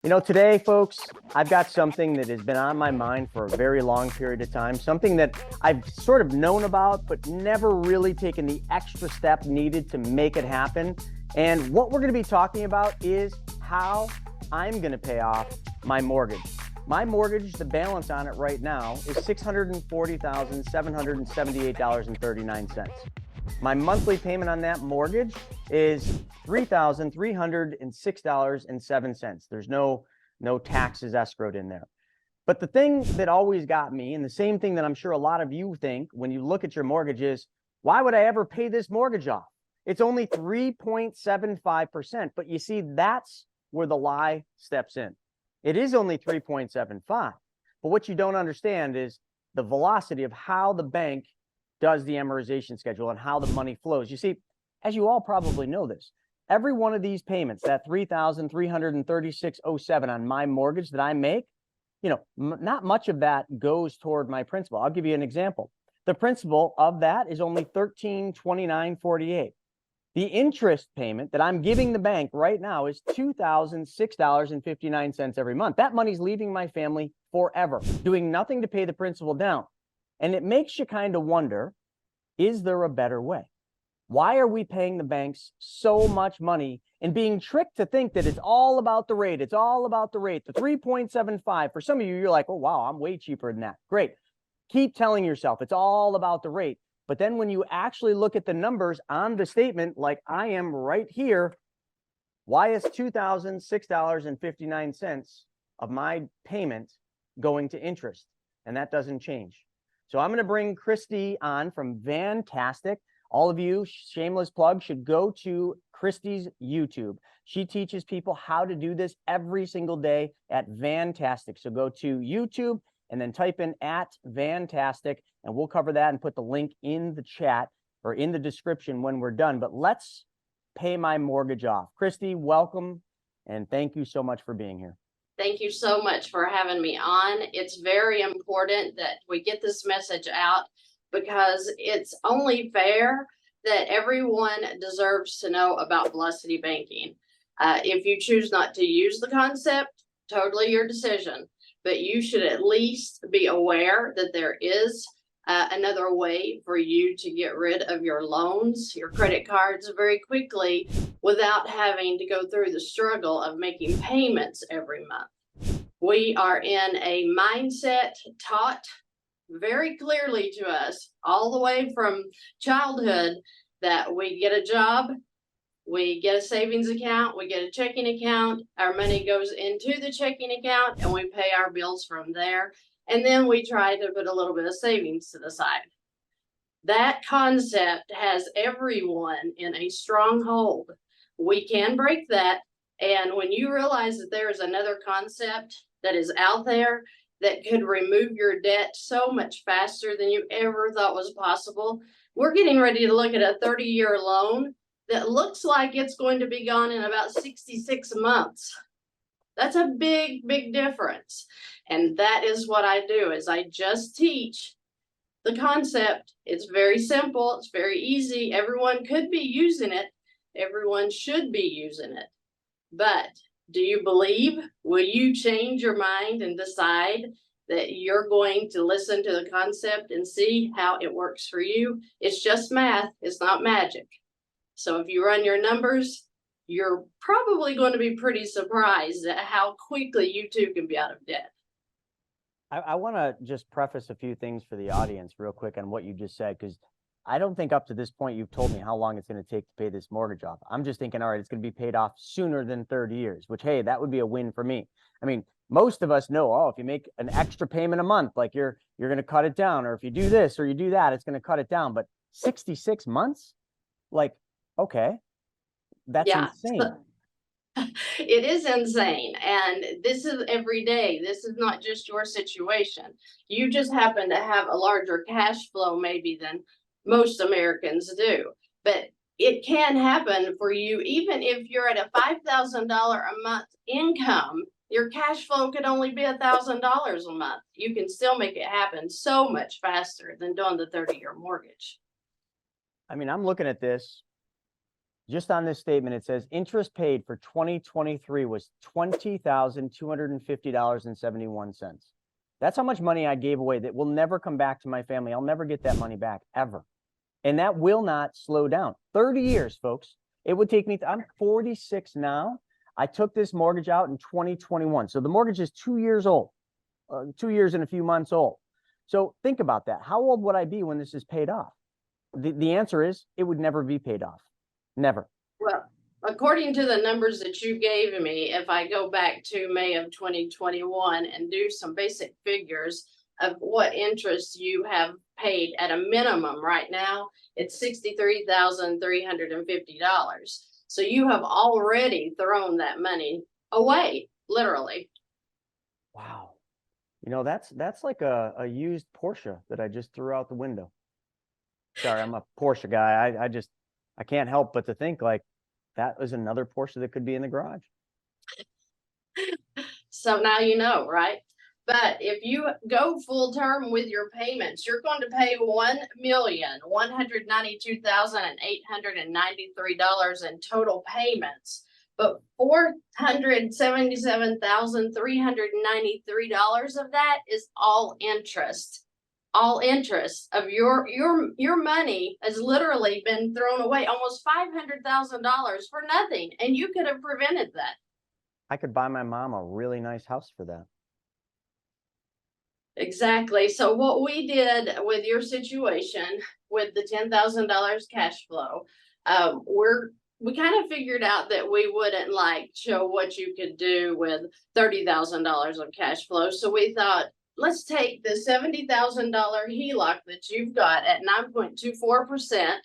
Today, folks, I've got something that has been on my mind for a very long period of time, something that I've sort of known about, but never really taken the extra step needed to make it happen. And what we're going to be talking about is how I'm going to pay off my mortgage. My mortgage, the balance on it right now is $640,778.39. My monthly payment on that mortgage is $3,306.07. There's no taxes escrowed in there. But the thing that always got me, and the same thing that I'm sure a lot of you think when you look at your mortgage, is why would I ever pay this mortgage off? It's only 3.75%. But you see, that's where the lie steps in. It is only 3.75. But what you don't understand is the velocity of how the bank does the amortization schedule and how the money flows. You see, as you all probably know this, every one of these payments, that $3,336.07 on my mortgage that I make, not much of that goes toward my principal. I'll give you an example. The principal of that is only $1,329.48. The interest payment that I'm giving the bank right now is $2,006.59 every month. That money's leaving my family forever, doing nothing to pay the principal down. And it makes you kind of wonder, is there a better way? Why are we paying the banks so much money and being tricked to think that it's all about the rate? It's all about the rate, the 3.75. For some of you, you're like, oh, wow, I'm way cheaper than that. Great. Keep telling yourself it's all about the rate. But then when you actually look at the numbers on the statement, like I am right here, why is $2,006.59 of my payment going to interest? And that doesn't change. So I'm going to bring Christy on from Vantastic. All of you, shameless plug, should go to Christy's YouTube. She teaches people how to do this every single day at Vantastic. So go to YouTube and then type in @Vantastic, and we'll cover that and put the link in the chat or in the description when we're done. But let's pay my mortgage off. Christy, welcome, and thank you so much for being here. Thank you so much for having me on. It's very important that we get this message out because it's only fair that everyone deserves to know about velocity banking. If you choose not to use the concept, totally your decision, but you should at least be aware that there is another way for you to get rid of your loans, your credit cards very quickly without having to go through the struggle of making payments every month. We are in a mindset taught very clearly to us all the way from childhood that we get a job, we get a savings account, we get a checking account, our money goes into the checking account and we pay our bills from there. And then we try to put a little bit of savings to the side. That concept has everyone in a stronghold. We can break that. And when you realize that there is another concept that is out there that could remove your debt so much faster than you ever thought was possible, we're getting ready to look at a 30-year loan that looks like it's going to be gone in about 66 months. That's a big, big difference. And that is what I do, is I just teach the concept. It's very simple. It's very easy. Everyone could be using it. Everyone should be using it. But do you believe? Will you change your mind and decide that you're going to listen to the concept and see how it works for you? It's just math. It's not magic. So if you run your numbers, you're probably going to be pretty surprised at how quickly you too can be out of debt. I want to just preface a few things for the audience real quick on what you just said, because I don't think up to this point you've told me how long it's going to take to pay this mortgage off. I'm just thinking, all right, it's going to be paid off sooner than 30 years, which, hey, that would be a win for me. I mean, most of us know, oh, if you make an extra payment a month, like you're going to cut it down, or if you do this or you do that, it's going to cut it down. But 66 months? Like, okay, that's insane. It is insane. And this is every day. This is not just your situation. You just happen to have a larger cash flow maybe than most Americans do. But it can happen for you, even if you're at a $5,000 a month income. Your cash flow could only be $1,000 a month. You can still make it happen so much faster than doing the 30-year mortgage. I mean, I'm looking at this. just on this statement, it says interest paid for 2023 was $20,250.71. That's how much money I gave away that will never come back to my family. I'll never get that money back ever. And that will not slow down. 30 years, folks. It would take me, I'm 46 now. I took this mortgage out in 2021. So the mortgage is 2 years old, 2 years and a few months old. So think about that. How old would I be when this is paid off? The answer is it would never be paid off. Never. Well, according to the numbers that you gave me, if I go back to May of 2021 and do some basic figures of what interest you have paid at a minimum right now, it's $63,350. So you have already thrown that money away, literally. Wow. You know, that's like a used Porsche that I just threw out the window. Sorry, I'm a Porsche guy. I can't help but to think like that was another Porsche that could be in the garage. So now you know, right? But if you go full term with your payments, you're going to pay $1,192,893 in total payments. But $477,393 of that is all interest. All interest of your money has literally been thrown away, almost $500,000 for nothing, and you could have prevented that. I could buy my mom a really nice house for that. Exactly. So what we did with your situation with the $10,000 cash flow, we kind of figured out that we wouldn't like show what you could do with $30,000 of cash flow. So we thought, let's take the $70,000 HELOC that you've got at 9.24%,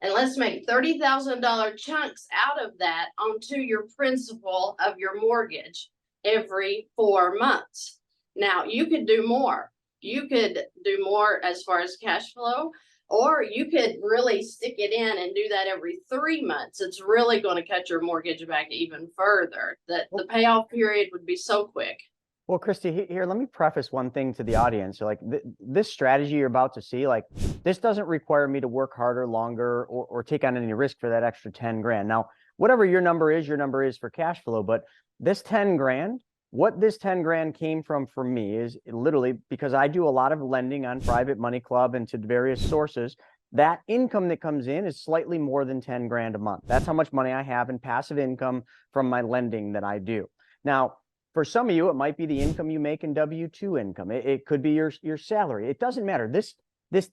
and let's make $30,000 chunks out of that onto your principal of your mortgage every 4 months. Now, you could do more. You could do more as far as cash flow, or you could really stick it in and do that every 3 months. It's really going to cut your mortgage back even further. That the payoff period would be so quick. Well, Christy, here, let me preface one thing to the audience. Like this strategy you're about to see, like this doesn't require me to work harder, longer, or take on any risk for that extra 10 grand. Now, whatever your number is for cash flow. But this 10 grand, what this 10 grand came from for me is literally because I do a lot of lending on Private Money Club and to various sources. That income that comes in is slightly more than 10 grand a month. That's how much money I have in passive income from my lending that I do. Now, for some of you, it might be the income you make in W-2 income. It could be your salary. It doesn't matter. This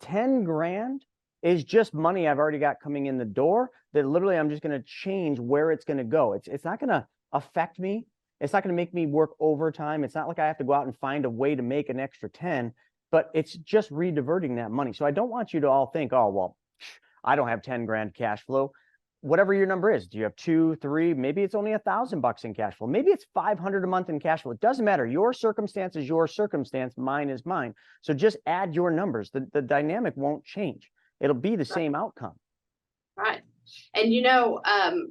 10 grand is just money I've already got coming in the door that literally I'm just going to change where it's going to go. It's not going to affect me. It's not going to make me work overtime. It's not like I have to go out and find a way to make an extra 10, but it's just rediverting that money. So I don't want you to all think, oh, well, I don't have 10 grand cash flow. Whatever your number is, do you have 2, 3, maybe it's only $1,000 in cash flow. Maybe it's 500 a month in cash flow. It doesn't matter. Your circumstance is your circumstance. Mine is mine. So just add your numbers. The dynamic won't change. It'll be the same outcome. Right. And you know,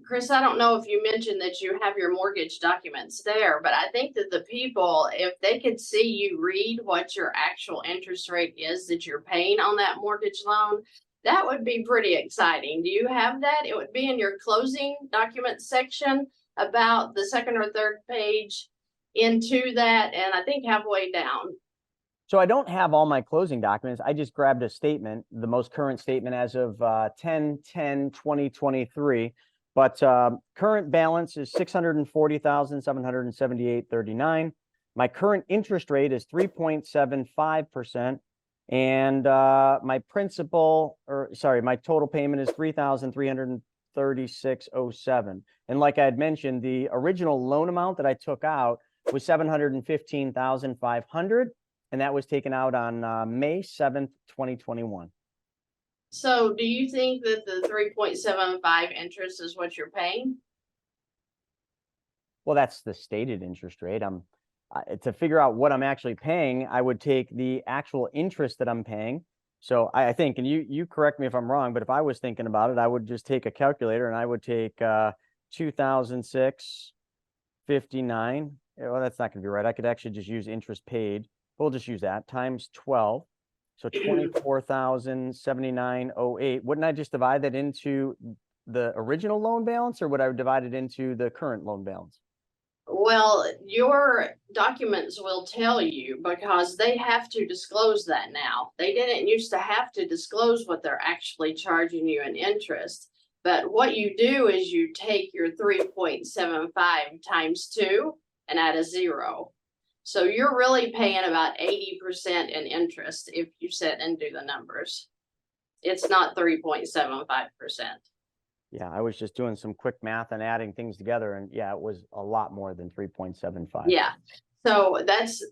Chris, I don't know if you mentioned that you have your mortgage documents there, but I think that the people, if they could see you read what your actual interest rate is that you're paying on that mortgage loan, that would be pretty exciting. Do you have that? It would be in your closing documents section, about the second or third page into that, and I think halfway down. So I don't have all my closing documents. I just grabbed a statement, the most current statement as of 10/10/2023. But current balance is $640,778.39. My current interest rate is 3.75%. And my principal, my total payment is $3,336.07. And like I had mentioned, the original loan amount that I took out was $715,500, and that was taken out on May 7th, 2021. So do you think that the 3.75 interest is what you're paying? Well, that's the stated interest rate. To figure out what I'm actually paying, I would take the actual interest that I'm paying. So I think, and you correct me if I'm wrong, but if I was thinking about it, I would just take a calculator and I would take 2,659. Well, that's not going to be right. I could actually just use interest paid. We'll just use that times 12. So 24,079.08. Wouldn't I just divide that into the original loan balance, or would I divide it into the current loan balance? Well, your documents will tell you because they have to disclose that now. They didn't used to have to disclose what they're actually charging you in interest. But what you do is you take your 3.75 times 2 and add a 0. So you're really paying about 80% in interest if you sit and do the numbers. It's not 3.75%. Yeah, I was just doing some quick math and adding things together, and yeah, it was a lot more than 3.75. Yeah. So that's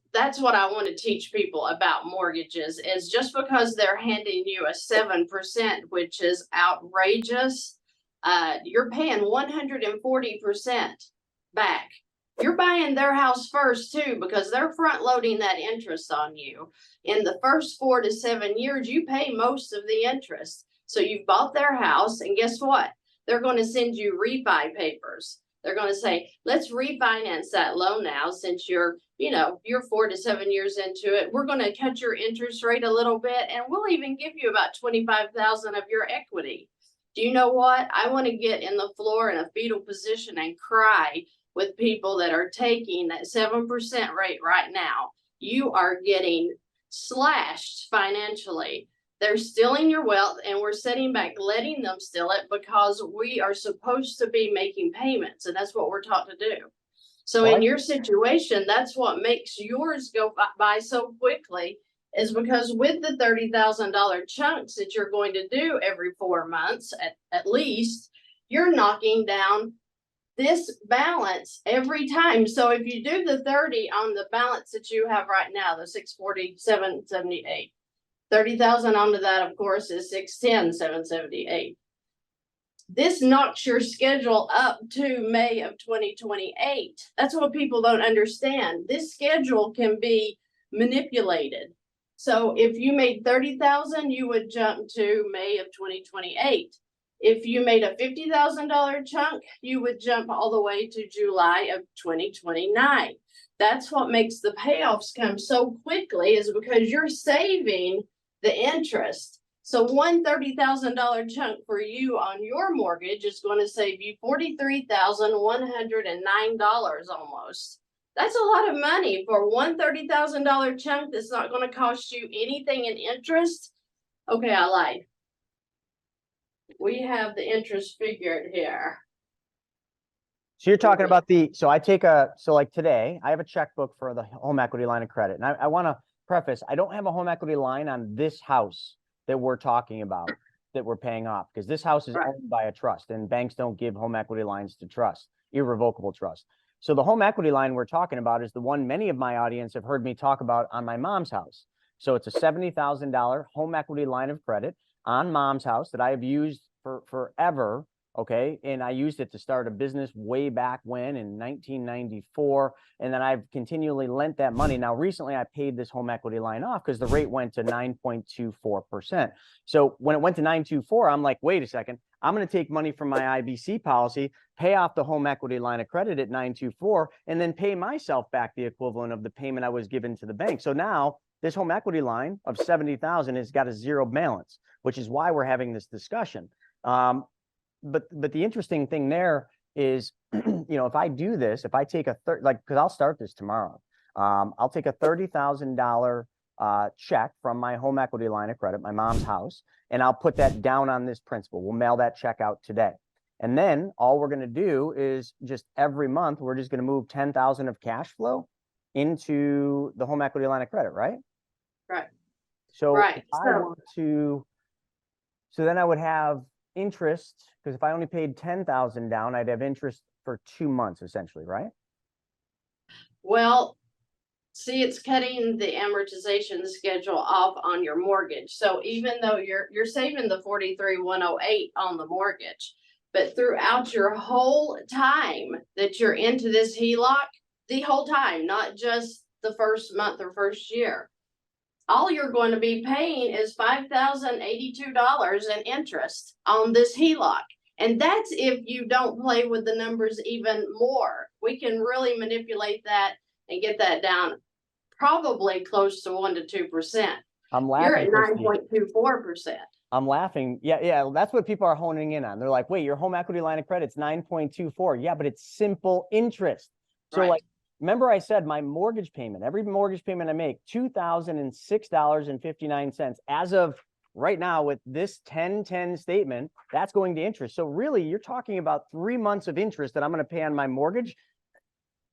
what I want to teach people about mortgages is just because they're handing you a 7%, which is outrageous, you're paying 140% back. You're buying their house first too, because they're front loading that interest on you. In the first 4 to 7 years, you pay most of the interest. So you've bought their house, and guess what? They're going to send you refi papers. They're going to say, let's refinance that loan now, since you're 4 to 7 years into it. We're going to cut your interest rate a little bit, and we'll even give you about $25,000 of your equity. Do you know what? I want to get in the floor in a fetal position and cry with people that are taking that 7% rate right now. You are getting slashed financially. They're stealing your wealth, and we're sitting back letting them steal it because we are supposed to be making payments, and that's what we're taught to do. So in your situation, that's what makes yours go by so quickly, is because with the $30,000 chunks that you're going to do every 4 months at least, you're knocking down this balance every time. So if you do the 30 on the balance that you have right now, the 647.78, 30,000 onto that, of course, is 610.778. This knocks your schedule up to May of 2028. That's what people don't understand. This schedule can be manipulated. So if you made 30,000, you would jump to May of 2028. If you made a $50,000 chunk, you would jump all the way to July of 2029. That's what makes the payoffs come so quickly, is because you're saving the interest. So one $30,000 chunk for you on your mortgage is going to save you $43,109 almost. That's a lot of money for one $30,000 chunk that's not going to cost you anything in interest. Okay, I lied. We have the interest figured here. So you're talking about so like today, I have a checkbook for the home equity line of credit. And I want to preface, I don't have a home equity line on this house that we're talking about, that we're paying off, because this house is owned by a trust, and banks don't give home equity lines to trust, irrevocable trust. So the home equity line we're talking about is the one many of my audience have heard me talk about on my mom's house. So it's a $70,000 home equity line of credit on mom's house that I have used for forever. Okay. And I used it to start a business way back when in 1994. And then I've continually lent that money. Now, recently I paid this home equity line off because the rate went to 9.24%. So when it went to 9.24, I'm like, wait a second, I'm going to take money from my IBC policy, pay off the home equity line of credit at 9.24, and then pay myself back the equivalent of the payment I was given to the bank. So now this home equity line of 70,000 has got a zero balance, which is why we're having this discussion. But the interesting thing there is, if I do this, if I take because I'll start this tomorrow, I'll take a $30,000 check from my home equity line of credit, my mom's house, and I'll put that down on this principal. We'll mail that check out today. And then all we're going to do is just every month, we're just going to move 10,000 of cash flow into the home equity line of credit, right? Right. So if I want to, so then I would have interest, because if I only paid 10,000 down, I'd have interest for 2 months essentially, right? Well, see, it's cutting the amortization schedule off on your mortgage. So even though you're saving the 43,108 on the mortgage, but throughout your whole time that you're into this HELOC, the whole time, not just the first month or first year, all you're going to be paying is $5,082 in interest on this HELOC. And that's if you don't play with the numbers even more. We can really manipulate that and get that down probably close to 1 to 2%. I'm laughing. You're at 9.24%. I'm laughing. Yeah, that's what people are honing in on. They're like, wait, your home equity line of credit's 9.24. Yeah, but it's simple interest. So Right. like, remember I said my mortgage payment, every mortgage payment I make, $2,006.59. As of right now with this 10-10 statement, that's going to interest. So really, you're talking about 3 months of interest that I'm going to pay on my mortgage.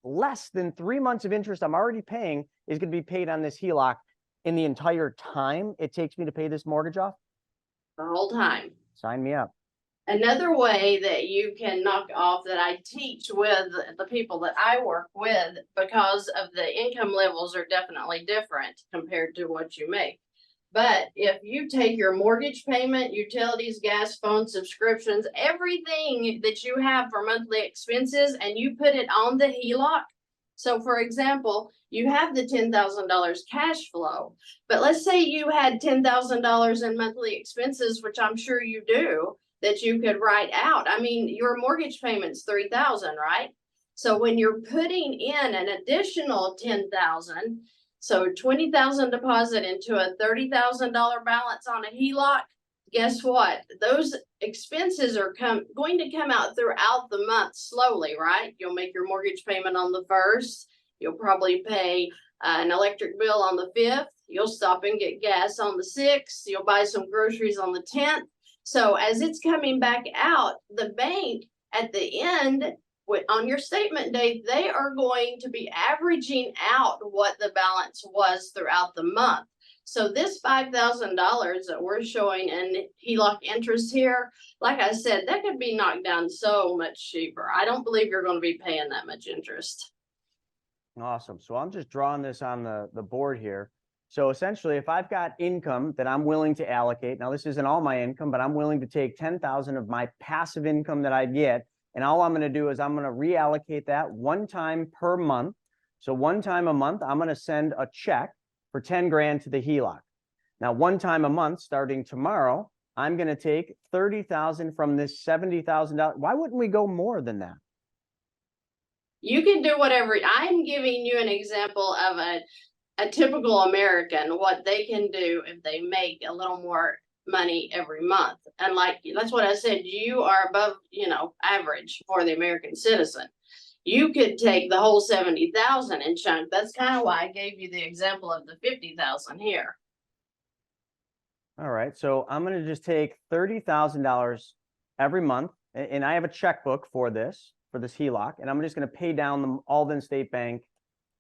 Less than 3 months of interest I'm already paying is going to be paid on this HELOC in the entire time it takes me to pay this mortgage off. The whole time. Sign me up. Another way that you can knock off that I teach with the people that I work with, because of the income levels are definitely different compared to what you make. But if you take your mortgage payment, utilities, gas, phone subscriptions, everything that you have for monthly expenses, and you put it on the HELOC. So for example, you have the $10,000 cash flow, but let's say you had $10,000 in monthly expenses, which I'm sure you do, that you could write out. I mean, your mortgage payment's $3,000, right? So when you're putting in an additional $10,000, so $20,000 deposit into a $30,000 balance on a HELOC, guess what? Those expenses are going to come out throughout the month slowly, right? You'll make your mortgage payment on the 1st. You'll probably pay an electric bill on the 5th. You'll stop and get gas on the 6th. You'll buy some groceries on the 10th. So as it's coming back out, the bank at the end, on your statement date, they are going to be averaging out what the balance was throughout the month. So this $5,000 that we're showing in HELOC interest here, like I said, that could be knocked down so much cheaper. I don't believe you're going to be paying that much interest. Awesome. So I'm just drawing this on the board here. So essentially, if I've got income that I'm willing to allocate, now this isn't all my income, but I'm willing to take 10,000 of my passive income that I get, and all I'm going to do is I'm going to reallocate that one time per month. So one time a month, I'm going to send a check for 10 grand to the HELOC. Now, one time a month, starting tomorrow, I'm going to take 30,000 from this $70,000. Why wouldn't we go more than that? You can do whatever. I'm giving you an example of a typical American, what they can do if they make a little more money every month. And like, that's what I said, you are above, average for the American citizen. You could take the whole 70,000 and chunk. That's kind of why I gave you the example of the 50,000 here. All right. So I'm going to just take $30,000 every month. And I have a checkbook for this HELOC, and I'm just going to pay down the Alden State Bank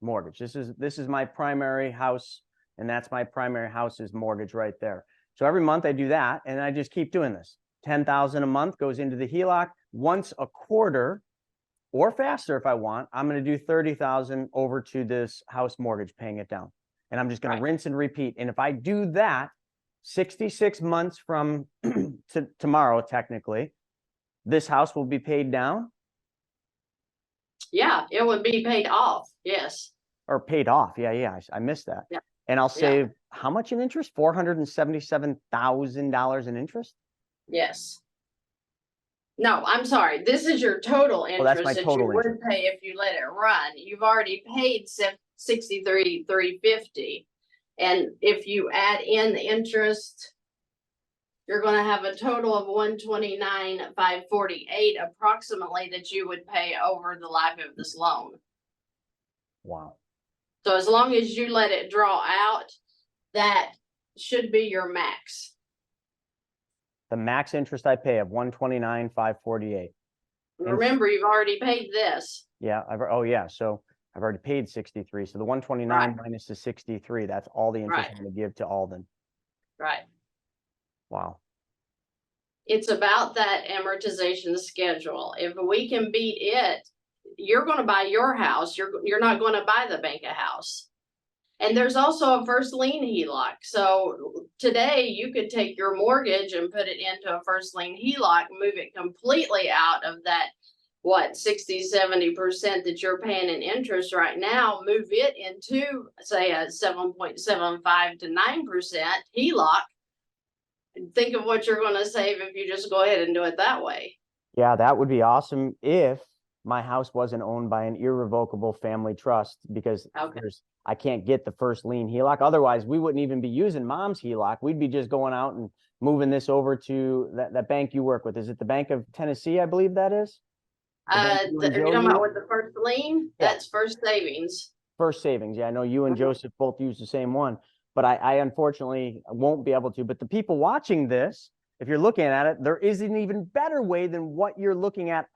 mortgage. This is my primary house, and that's my primary house's mortgage right there. So every month I do that, and I just keep doing this. 10,000 a month goes into the HELOC. Once a quarter, or faster if I want, I'm going to do 30,000 over to this house mortgage, paying it down. And I'm just going to rinse and repeat. And if I do that 66 months from tomorrow, technically, this house will be paid down. Yeah, it would be paid off. Yes. Or paid off. Yeah. I missed that. Yeah. And I'll save how much in interest? $477,000 in interest? Yes. No, I'm sorry. This is your total interest that's my that total you would pay if you let it run. You've already paid $63,350. And if you add in the interest, you're going to have a total of $129,548 approximately that you would pay over the life of this loan. Wow. So as long as you let it draw out, that should be your max. The max interest I pay of $129,548. Remember, you've already paid this. Yeah. So I've already paid 63. So the 129 minus the 63, that's all the interest I'm going to give to Alden. Right. Wow. It's about that amortization schedule. If we can beat it, you're going to buy your house. You're not going to buy the bank a house. And there's also a first lien HELOC. So today you could take your mortgage and put it into a first lien HELOC, move it completely out of that, 60-70% that you're paying in interest right now, move it into, say, a 7.75 to 9% HELOC. Think of what you're going to save if you just go ahead and do it that way. Yeah, that would be awesome if my house wasn't owned by an irrevocable family trust, because I can't get the first lien HELOC. Otherwise, we wouldn't even be using mom's HELOC. We'd be just going out and moving this over to that bank you work with. Is it the Bank of Tennessee, I believe that is? The bank you and Are you Joe talking about use? with the first lien? Yeah. That's First Savings. First Savings. Yeah, I know you and Mhm. Joseph both use the same one, but I unfortunately won't be able to. But the people watching this, if you're looking at it, there is an even better way than what you're looking at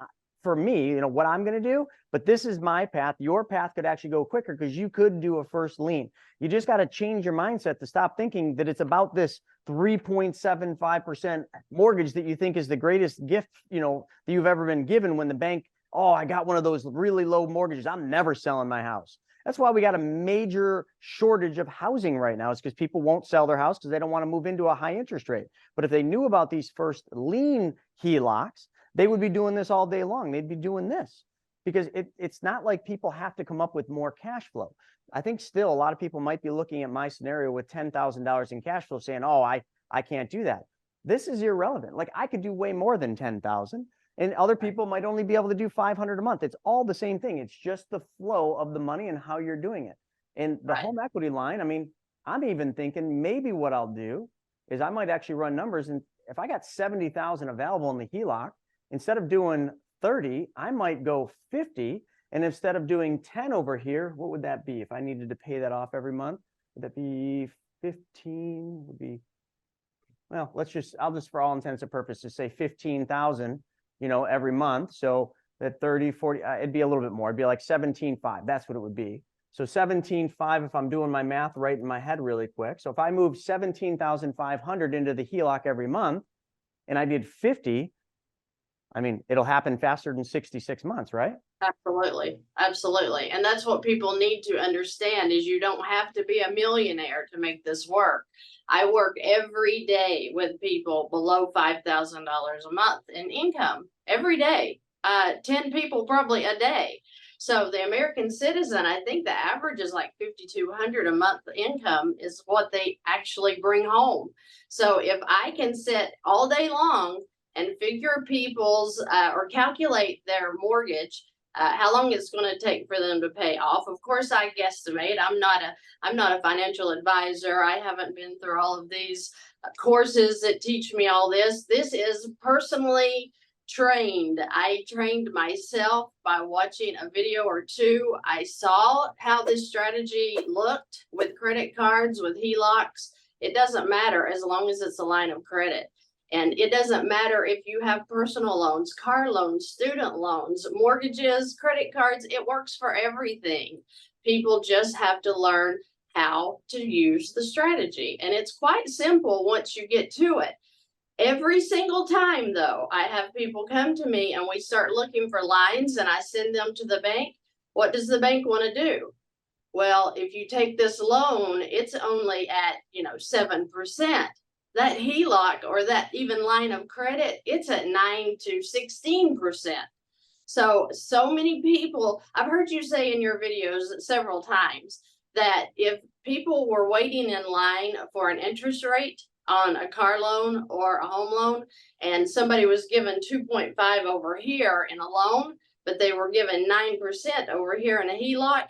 for me, you know, what I'm going to do. But this is my path. Your path could actually go quicker because you could do a first lien. You just got to change your mindset to stop thinking that it's about this 3.75% mortgage that you think is the greatest gift, you know, that you've ever been given when the bank, oh, I got one of those really low mortgages. I'm never selling my house. That's why we got a major shortage of housing right now. It's because people won't sell their house because they don't want to move into a high interest rate. But if they knew about these first lien HELOCs, they would be doing this all day long. They'd be doing this because it's not like people have to come up with more cash flow. I think still a lot of people might be looking at my scenario with $10,000 in cash flow saying, oh, I can't do that. This is irrelevant. Like I could do way more than 10,000. And other people might only be able to do 500 a month. It's all the same thing. It's just the flow of the money and how you're doing it. And the home equity line, I mean, I'm even thinking maybe what I'll do is I might actually run numbers. And if I got 70,000 available in the HELOC, instead of doing 30, I might go 50. And instead of doing 10 over here, what would that be? If I needed to pay that off every month, would that be 15? Would be, well, I'll just for all intents and purposes say 15,000. You know, every month. So that 30, 40, it'd be a little bit more. It'd be like 17.5. That's what it would be. So 17.5, if I'm doing my math right in my head really quick. So if I move 17,500 into the HELOC every month and I did 50, I mean, it'll happen faster than 66 months, right? Absolutely. Absolutely. And that's what people need to understand is you don't have to be a millionaire to make this work. I work every day with people below $5,000 a month in income every day, 10 people probably a day. So the American citizen, I think the average is like 5,200 a month income is what they actually bring home. So if I can sit all day long and figure people's or calculate their mortgage, how long it's going to take for them to pay off. Of course, I guesstimate. I'm not a financial advisor. I haven't been through all of these courses that teach me all this. This is personally trained. I trained myself by watching a video or two. I saw how this strategy looked with credit cards, with HELOCs. It doesn't matter as long as it's a line of credit. And it doesn't matter if you have personal loans, car loans, student loans, mortgages, credit cards, it works for everything. People just have to learn how to use the strategy. And it's quite simple once you get to it. Every single time, though, I have people come to me and we start looking for lines and I send them to the bank. What does the bank want to do? Well, if you take this loan, it's only at, 7%. That HELOC or that even line of credit, it's at 9 to 16%. So many people, I've heard you say in your videos several times that if people were waiting in line for an interest rate on a car loan or a home loan, and somebody was given 2.5 over here in a loan, but they were given 9% over here in a HELOC,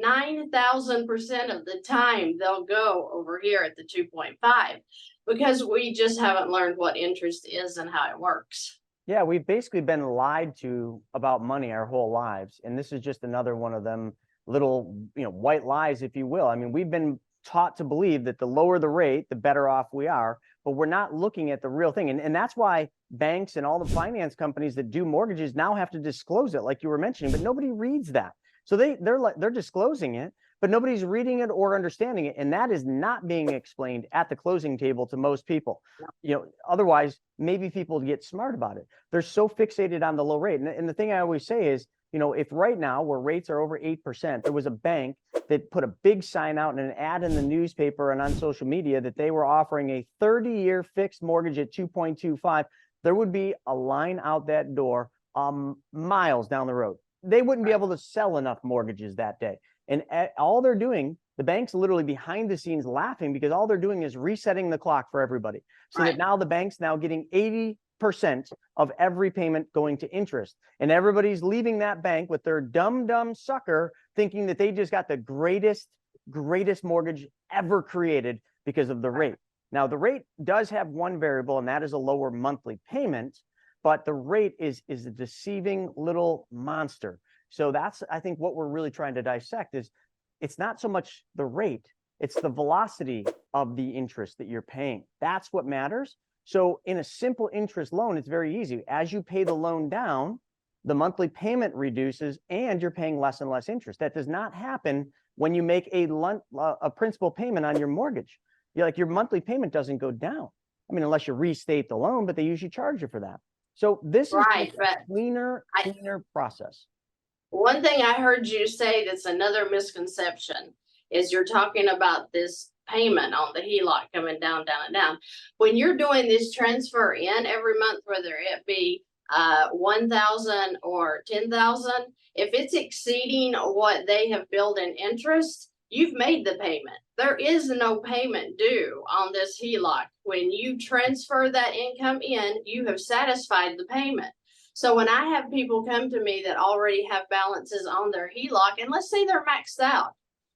9,000% of the time they'll go over here at the 2.5. Because we just haven't learned what interest is and how it works. Yeah, we've basically been lied to about money our whole lives. And this is just another one of them little, white lies, if you will. I mean, we've been taught to believe that the lower the rate, the better off we are, but we're not looking at the real thing. And that's why banks and all the finance companies that do mortgages now have to disclose it, like you were mentioning, but nobody reads that. So they're disclosing it, but nobody's reading it or understanding it. And that is not being explained at the closing table to most people. Otherwise, maybe people get smart about it. They're so fixated on the low rate. And the thing I always say is, if right now where rates are over 8%, there was a bank that put a big sign out and an ad in the newspaper and on social media that they were offering a 30-year fixed mortgage at 2.25, there would be a line out that door miles down the road. They wouldn't be able to sell enough mortgages that day. And all they're doing, the bank's literally behind the scenes laughing because all they're doing is resetting the clock for everybody. So that now the bank's now getting 80% of every payment going to interest. And everybody's leaving that bank with their dumb sucker thinking that they just got the greatest mortgage ever created because of the rate. Now, the rate does have one variable, and that is a lower monthly payment, but the rate is a deceiving little monster. So that's, I think, what we're really trying to dissect is it's not so much the rate, it's the velocity of the interest that you're paying. That's what matters. So in a simple interest loan, it's very easy. As you pay the loan down, the monthly payment reduces and you're paying less and less interest. That does not happen when you make a principal payment on your mortgage. Your monthly payment doesn't go down. I mean, unless you restate the loan, but they usually charge you for that. So this is Right, a but cleaner process. one thing I heard you say that's another misconception is you're talking about this payment on the HELOC coming down, down, and down. When you're doing this transfer in every month, whether it be 1,000 or 10,000, if it's exceeding what they have billed in interest, you've made the payment. There is no payment due on this HELOC. When you transfer that income in, you have satisfied the payment. So when I have people come to me that already have balances on their HELOC, and let's say they're maxed out,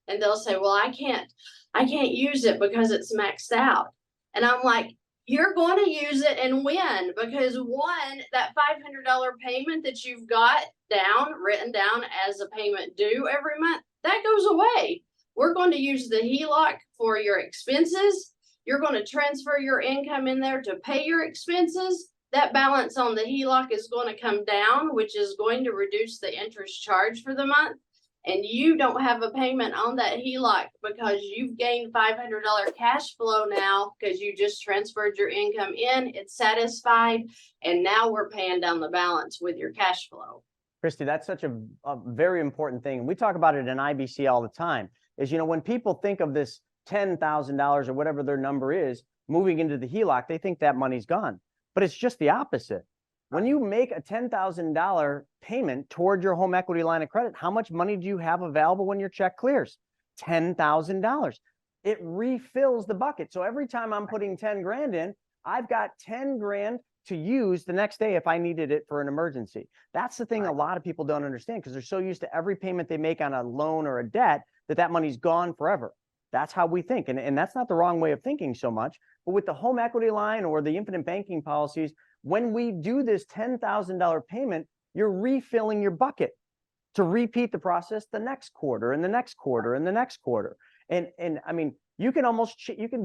and they'll say, well, I can't use it because it's maxed out. And I'm like, you're going to use it and win, because one, that $500 payment that you've got written down as a payment due every month, that goes away. We're going to use the HELOC for your expenses. You're going to transfer your income in there to pay your expenses. That balance on the HELOC is going to come down, which is going to reduce the interest charge for the month. And you don't have a payment on that HELOC because you've gained $500 cash flow now because you just transferred your income in, it's satisfied, and now we're paying down the balance with your cash flow. Christy, that's such a very important thing. And we talk about it in IBC all the time, is, when people think of this $10,000 or whatever their number is moving into the HELOC, they think that money's gone. But it's just the opposite. When you make a $10,000 payment toward your home equity line of credit, how much money do you have available when your check clears? $10,000. It refills the bucket. So every time I'm putting 10 grand in, I've got 10 grand to use the next day if I needed it for an emergency. That's the thing a lot of people don't understand, because they're so used to every payment they make on a loan or a debt that money's gone forever. That's how we think. And that's not the wrong way of thinking so much. But with the home equity line or the infinite banking policies, when we do this $10,000 payment, you're refilling your bucket to repeat the process the next quarter and the next quarter and the next quarter. And I mean, you can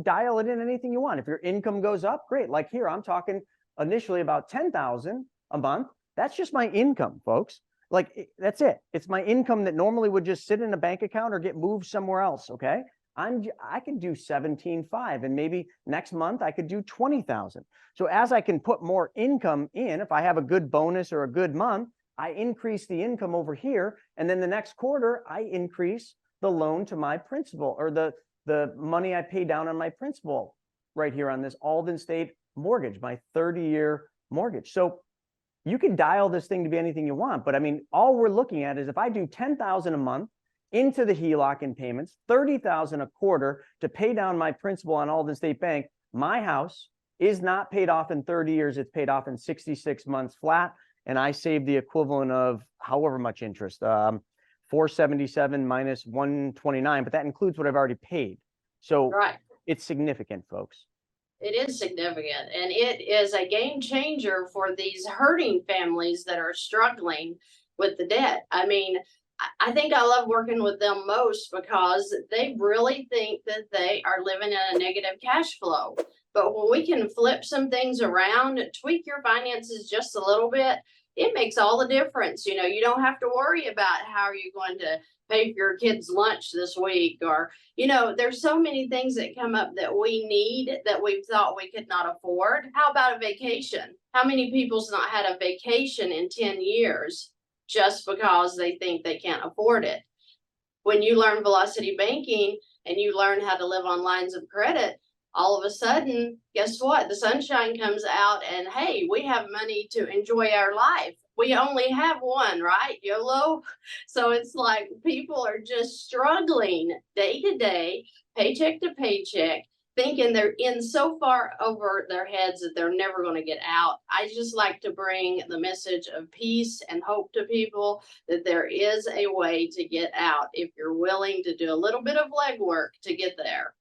dial it in anything you want. If your income goes up, great. Like here, I'm talking initially about 10,000 a month. That's just my income, folks. Like, that's it. It's my income that normally would just sit in a bank account or get moved somewhere else. Okay. I can do 17.5, and maybe next month I could do 20,000. So as I can put more income in, if I have a good bonus or a good month, I increase the income over here. And then the next quarter, I increase the loan to my principal, or the money I pay down on my principal right here on this Alden State mortgage, my 30-year mortgage. So you can dial this thing to be anything you want. But I mean, all we're looking at is if I do 10,000 a month into the HELOC in payments, 30,000 a quarter to pay down my principal on Alden State Bank, my house is not paid off in 30 years. It's paid off in 66 months flat. And I save the equivalent of however much interest, 477 minus 129, but that includes what I've already paid. So it's significant, folks. It is significant, and it is a game changer for these hurting families that are struggling with the debt. I mean, I think I love working with them most because they really think that they are living in a negative cash flow. But when we can flip some things around, tweak your finances just a little bit, it makes all the difference. You don't have to worry about how are you going to pay for your kids' lunch this week, or, there's so many things that come up that we need that we thought we could not afford. How about a vacation? How many people's not had a vacation in 10 years just because they think they can't afford it? When you learn velocity banking and you learn how to live on lines of credit, all of a sudden, guess what? The sunshine comes out, and hey, we have money to enjoy our life. We only have one, right? YOLO. So it's like people are just struggling day to day, paycheck to paycheck, thinking they're in so far over their heads that they're never going to get out. I just like to bring the message of peace and hope to people that there is a way to get out if you're willing to do a little bit of legwork to get there.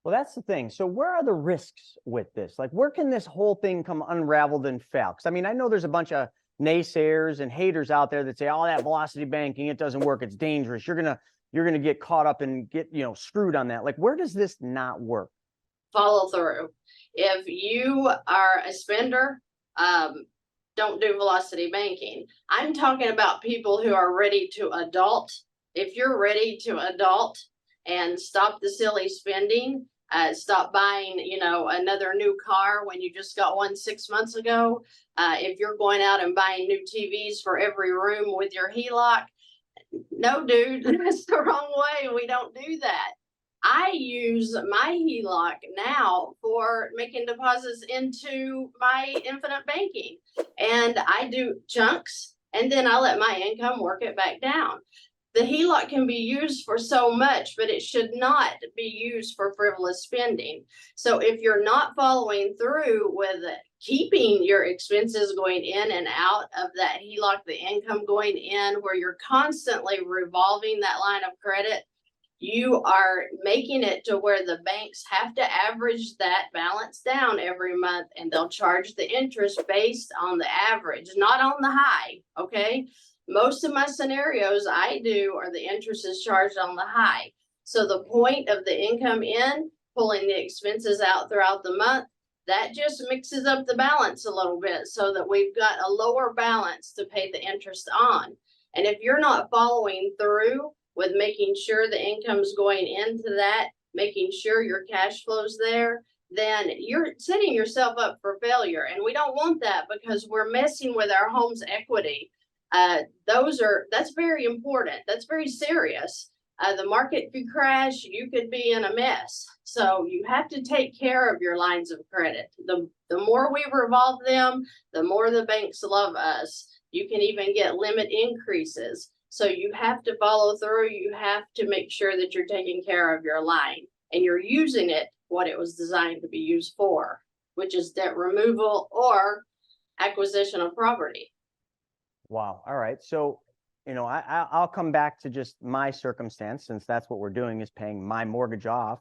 Well, that's the thing. So where are the risks with this? Like, where can this whole thing come unraveled and fail? Because I mean, I know there's a bunch of naysayers and haters out there that say, oh, that velocity banking, it doesn't work. It's dangerous. You're gonna get caught up and get, screwed on that. Like, where does this not work? Follow through. If you are a spender, don't do velocity banking. I'm talking about people who are ready to adult. If you're ready to adult and stop the silly spending, stop buying, another new car when you just got one 6 months ago. If you're going out and buying new TVs for every room with your HELOC, no, dude, that's the wrong way. We don't do that. I use my HELOC now for making deposits into my infinite banking, and I do chunks, and then I let my income work it back down. The HELOC can be used for so much, but it should not be used for frivolous spending. So if you're not following through with keeping your expenses going in and out of that HELOC, the income going in, where you're constantly revolving that line of credit, you are making it to where the banks have to average that balance down every month, and they'll charge the interest based on the average, not on the high. Okay. Most of my scenarios I do are the interest is charged on the high. So the point of the income in, pulling the expenses out throughout the month, that just mixes up the balance a little bit so that we've got a lower balance to pay the interest on. And if you're not following through with making sure the income's going into that, making sure your cash flow's there, then you're setting yourself up for failure. And we don't want that, because we're messing with our home's equity. That's very important. That's very serious. The market could crash, you could be in a mess. So you have to take care of your lines of credit. The more we revolve them, the more the banks love us. You can even get limit increases. So you have to follow through. You have to make sure that you're taking care of your line and you're using it what it was designed to be used for, which is debt removal or acquisition of property. Wow. All right. So, I'll come back to just my circumstance, since that's what we're doing, is paying my mortgage off.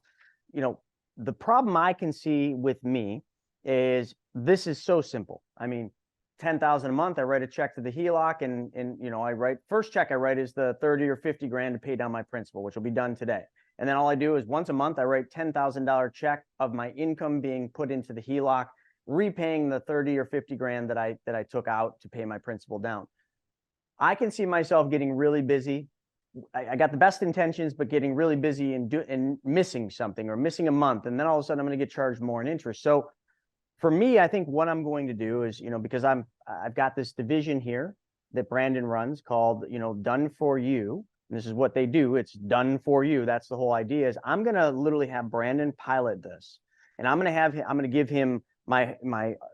The problem I can see with me is this is so simple. I mean, 10,000 a month, I write a check to the HELOC, and I write, first check I write is the 30 or 50 grand to pay down my principal, which will be done today. And then all I do is once a month, I write $10,000 check of my income being put into the HELOC, repaying the 30 or 50 grand that I took out to pay my principal down. I can see myself getting really busy. I got the best intentions, but getting really busy and missing something, or missing a month. And then all of a sudden I'm going to get charged more in interest. So for me, I think what I'm going to do is, because I've got this division here that Brandon runs called, Done For You. And this is what they do. It's done for you. That's the whole idea. Is I'm going to literally have Brandon pilot this, and I'm going to give him my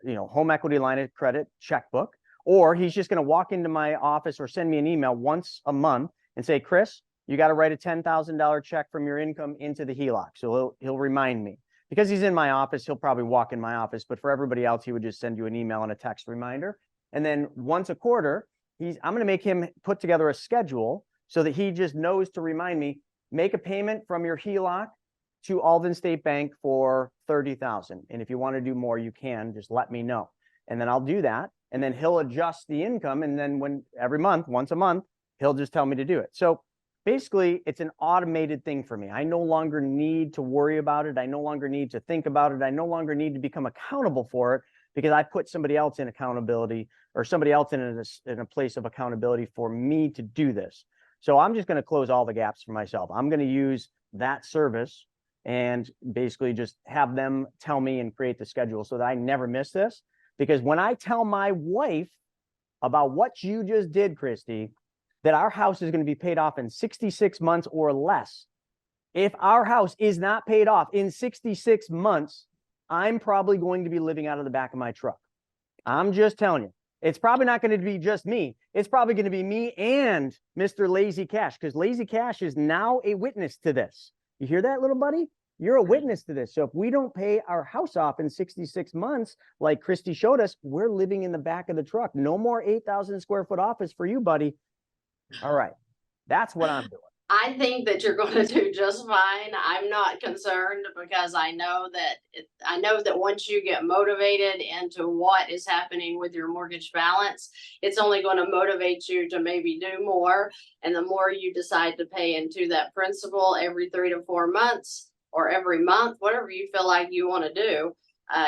home equity line of credit checkbook, or he's just going to walk into my office or send me an email once a month and say, Chris, you got to write a $10,000 check from your income into the HELOC. So he'll remind me. Because he's in my office, he'll probably walk in my office, but for everybody else, he would just send you an email and a text reminder. And then once a quarter, I'm going to make him put together a schedule so that he just knows to remind me, make a payment from your HELOC to Alden State Bank for $30,000. And if you want to do more, you can, just let me know. And then I'll do that. And then he'll adjust the income. And then every month, once a month, he'll just tell me to do it. So basically, it's an automated thing for me. I no longer need to worry about it. I no longer need to think about it. I no longer need to become accountable for it, because I put somebody else in accountability, or somebody else in a place of accountability for me to do this. So I'm just going to close all the gaps for myself. I'm going to use that service and basically just have them tell me and create the schedule so that I never miss this. Because when I tell my wife about what you just did, Christy, that our house is going to be paid off in 66 months or less. If our house is not paid off in 66 months, I'm probably going to be living out of the back of my truck. I'm just telling you. It's probably not going to be just me. It's probably going to be me and Mr. Lazy Cash, because Lazy Cash is now a witness to this. You hear that, little buddy? You're a witness to this. So if we don't pay our house off in 66 months, like Christy showed us, we're living in the back of the truck. No more 8,000 square foot office for you, buddy. All right. That's what I'm doing. I think that you're going to do just fine. I'm not concerned because I know that once you get motivated into what is happening with your mortgage balance, it's only going to motivate you to maybe do more. And the more you decide to pay into that principal every 3 to 4 months or every month, whatever you feel like you want to do,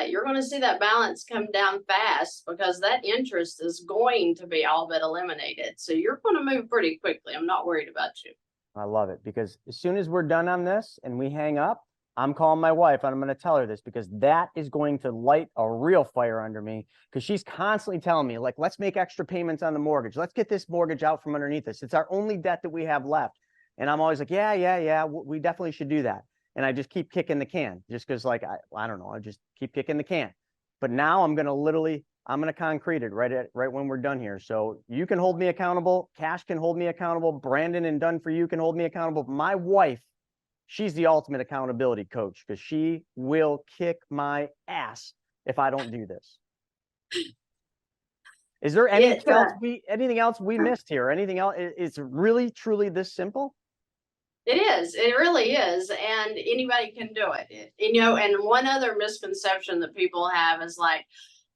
you're going to see that balance come down fast because that interest is going to be all but eliminated. So you're going to move pretty quickly. I'm not worried about you. I love it, because as soon as we're done on this and we hang up, I'm calling my wife and I'm going to tell her this, because that is going to light a real fire under me, because she's constantly telling me, like, let's make extra payments on the mortgage. Let's get this mortgage out from underneath us. It's our only debt that we have left. And I'm always like, yeah, we definitely should do that. And I just keep kicking the can, just because, like, I don't know, I just keep kicking the can. But now I'm going to concrete it right when we're done here. So you can hold me accountable. Cash can hold me accountable. Brandon and Done For You can hold me accountable. My wife, she's the ultimate accountability coach, because she will kick my ass if I don't do this. Is there anything else we missed here? Anything else? It's really, truly this simple? It is. It really is. And anybody can do it. And one other misconception that people have is like,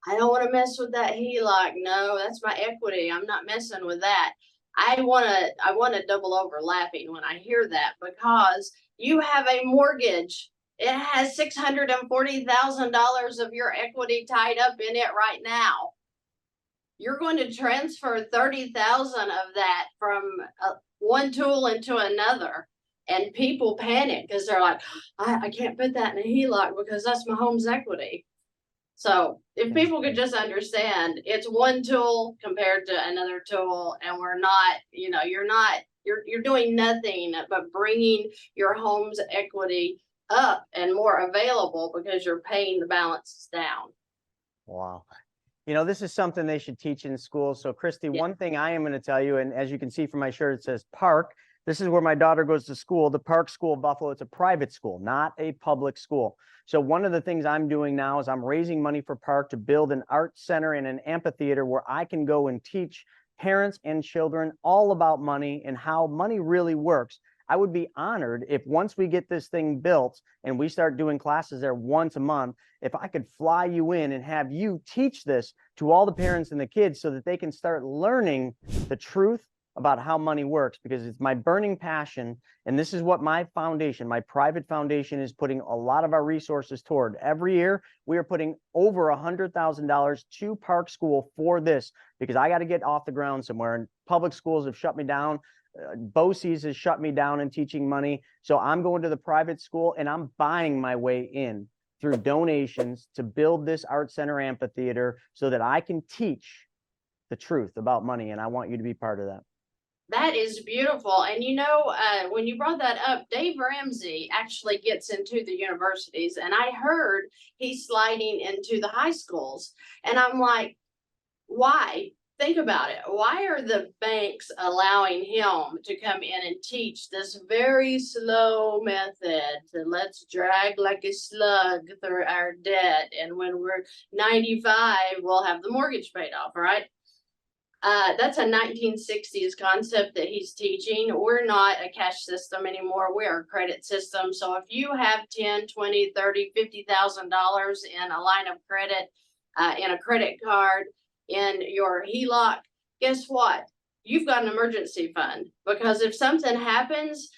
I don't want to mess with that HELOC. No, that's my equity. I'm not messing with that. I want to double over laughing when I hear that, because you have a mortgage. It has $640,000 of your equity tied up in it right now. You're going to transfer 30,000 of that from one tool into another. And people panic because they're like, I can't put that in a HELOC because that's my home's equity. So if people could just understand, it's one tool compared to another tool, and we're not, you're doing nothing but bringing your home's equity up and more available because you're paying the balances down. Wow. This is something they should teach in school. So Christy, one thing I am going to tell you, and as you can see from my shirt, it says Park. This is where my daughter goes to school, the Park School of Buffalo. It's a private school, not a public school. So one of the things I'm doing now is I'm raising money for Park to build an art center and an amphitheater where I can go and teach parents and children all about money and how money really works. I would be honored if once we get this thing built and we start doing classes there once a month, if I could fly you in and have you teach this to all the parents and the kids so that they can start learning the truth about how money works, because it's my burning passion. And this is what my foundation, my private foundation, is putting a lot of our resources toward. Every year, we are putting over $100,000 to Park School for this, because I got to get off the ground somewhere. And public schools have shut me down. BOCES has shut me down in teaching money. So I'm going to the private school and I'm buying my way in through donations to build this art center amphitheater so that I can teach the truth about money. And I want you to be part of that. That is beautiful. And when you brought that up, Dave Ramsey actually gets into the universities, and I heard he's sliding into the high schools. And I'm like, why? Think about it. Why are the banks allowing him to come in and teach this very slow method to let's drag like a slug through our debt? And when we're 95, we'll have the mortgage paid off, right? That's a 1960s concept that he's teaching. We're not a cash system anymore. We are a credit system. So if you have 10, 20, 30, $50,000 in a line of credit, in a credit card, in your HELOC, guess what? You've got an emergency fund, because if something happens,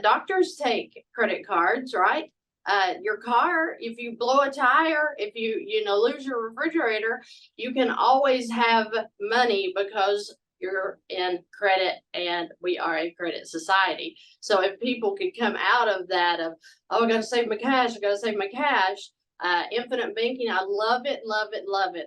doctors take credit cards, right? Your car, if you blow a tire, if you lose your refrigerator, you can always have money because you're in credit, and we are a credit society. So if people could come out of that of, oh, I gotta save my cash, infinite banking, I love it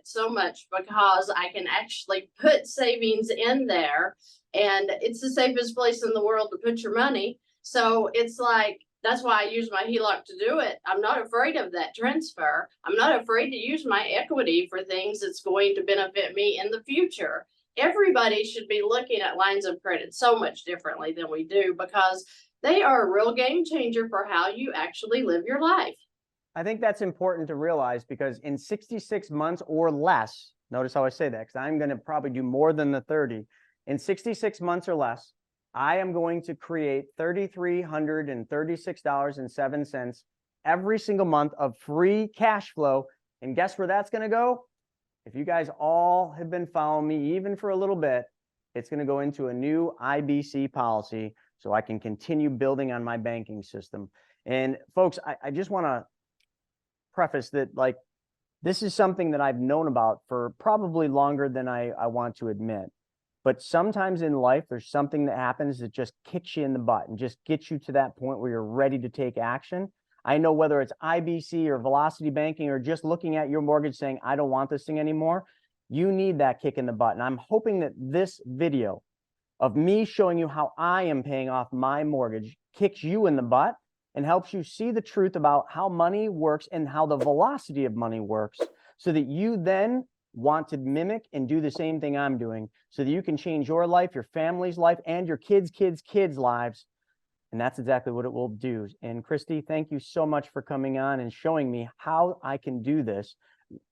so much, because I can actually put savings in there, and it's the safest place in the world to put your money. So it's like, that's why I use my HELOC to do it. I'm not afraid of that transfer. I'm not afraid to use my equity for things that's going to benefit me in the future. Everybody should be looking at lines of credit so much differently than we do, because they are a real game changer for how you actually live your life. I think that's important to realize, because in 66 months or less, notice how I say that, because I'm going to probably do more than the 30. In 66 months or less, I am going to create $3,336.07 every single month of free cash flow. And guess where that's going to go? If you guys all have been following me even for a little bit, it's going to go into a new IBC policy so I can continue building on my banking system. And folks, I just want to preface that, like, this is something that I've known about for probably longer than I want to admit. But sometimes in life, there's something that happens that just kicks you in the butt and just gets you to that point where you're ready to take action. I know whether it's IBC or velocity banking or just looking at your mortgage saying, I don't want this thing anymore, you need that kick in the butt. And I'm hoping that this video of me showing you how I am paying off my mortgage kicks you in the butt and helps you see the truth about how money works and how the velocity of money works, so that you then want to mimic and do the same thing I'm doing, so that you can change your life, your family's life, and your kids' lives. And that's exactly what it will do. And Christy, thank you so much for coming on and showing me how I can do this.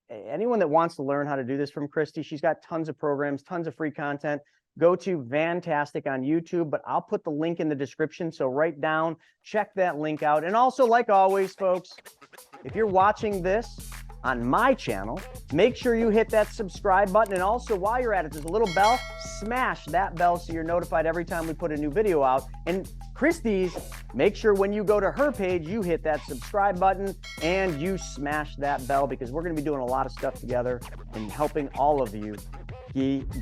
Anyone that wants to learn how to do this from Christy, she's got tons of programs, tons of free content. Go to Fantastic on YouTube, but I'll put the link in the description. So write down, check that link out. And also, like always, folks, if you're watching this on my channel, make sure you hit that subscribe button. And also, while you're at it, there's a little bell. Smash that bell so you're notified every time we put a new video out. And Christy's, make sure when you go to her page, you hit that subscribe button and you smash that bell, because we're going to be doing a lot of stuff together and helping all of you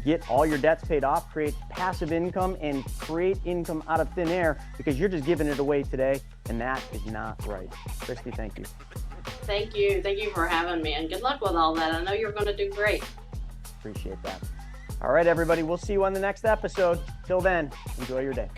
get all your debts paid off, create passive income, and create income out of thin air, because you're just giving it away today, and that is not right. Christy, thank you. Thank you. Thank you for having me, and good luck with all that. I know you're going to do great. Appreciate that. All right, everybody, we'll see you on the next episode. Till then, enjoy your day.